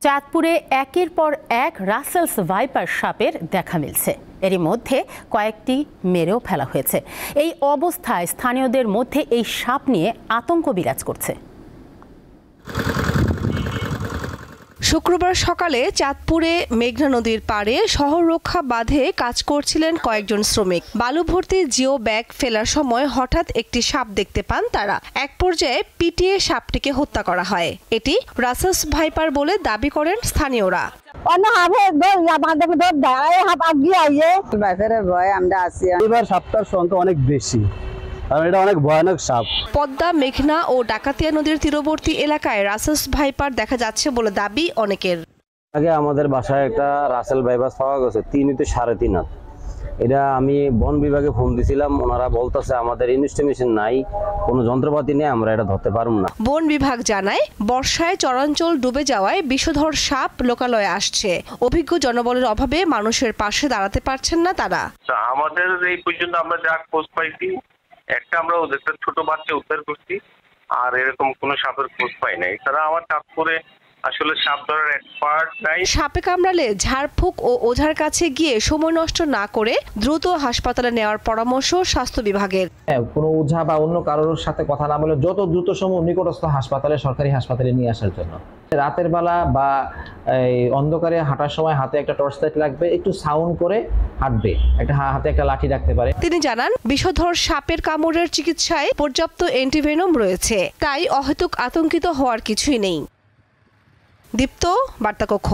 চাঁদপুরে একের পর এক রাসেলস ভাইপার সাপের দেখা মিলছে। এরই মধ্যে কয়েকটি মেরেও ফেলা হয়েছে। এই অবস্থায় স্থানীয়দের মধ্যে এই সাপ নিয়ে আতঙ্ক বিরাজ করছে। শুক্রবার সকালে চাঁদপুরে মেঘনা নদীর পাড়ে শহর রক্ষা বাঁধে কাজ করছিলেন কয়েকজন শ্রমিক। বালু ভর্তি জিও ব্যাগ ফেলার সময় হঠাৎ একটি সাপ দেখতে পান তারা। এক পর্যায়ে পিটিয়ে সাপটিকে হত্যা করা হয়। এটি রাসেলস ভাইপার বলে দাবি করেন স্থানীয়রা। সাপটার সংখ্যা অনেক বেশি, কারণ এটা অনেক ভয়ানক সাপ। পদ্মা, মেঘনা ও ডাকাতিয়া নদীর তীরবর্তী এলাকায় রাসেলস ভাইপার দেখা যাচ্ছে বলে দাবি অনেকের। আগে আমাদের বাসায় একটা রাসেল ভাইপার পাওয়া গেছে 3 থেকে 3.5 হাত। এটা আমি বন বিভাগে ফোন দিছিলাম, ওনারা বলতেছে আমাদের ইনস্টিমেশন নাই, কোনো যন্ত্রপাতি নেই, আমরা এটা ধরতে পারবো না। বন বিভাগ জানায় বর্ষায় চরাঞ্চল ডুবে যাওয়ায় বিষধর সাপ লোকালয়ে আসছে। অভিজ্ঞ জনবলের অভাবে মানুষের পাশে দাঁড়াতে পারছেন না তারা। আমাদের এই পর্যন্ত আমরা যা খোঁজ পাইছি, একটা আমরা ওদের ছোট বাচ্চা উদ্ধার করছি, আর এরকম কোনো সাপের খোঁজ পাই নাই। তারা আমার চাঁদপুরে আসলে সাপ ধরার এক্সপার্ট নাই। সাপে কামড়ালে ঝাড়ফুঁক ও ওঝার কাছে গিয়ে সময় নষ্ট না করে দ্রুত হাসপাতালে নেওয়ার পরামর্শ স্বাস্থ্য বিভাগের। কোনো ওঝা বা অন্য কারোর সাথে কথা না বলে যত দ্রুত সম্ভব নিকটস্থ হাসপাতালে, সরকারি হাসপাতালে নিয়ে আসার জন্য। রাতের বেলা বা এই অন্ধকারে হাঁটার সময় হাতে একটা টর্চ লাইট লাগবে, একটু সাউন্ড করে হাঁটবে, একটা হাতে একটা লাঠি রাখতে পারে। তিনি জানান বিষধর সাপের কামড়ের চিকিৎসায় পর্যাপ্ত অ্যান্টিভেনম রয়েছে, তাই অহেতুক আতঙ্কিত হওয়ার কিছুই নেই। দীপ্ত, বার্তা কক্ষ।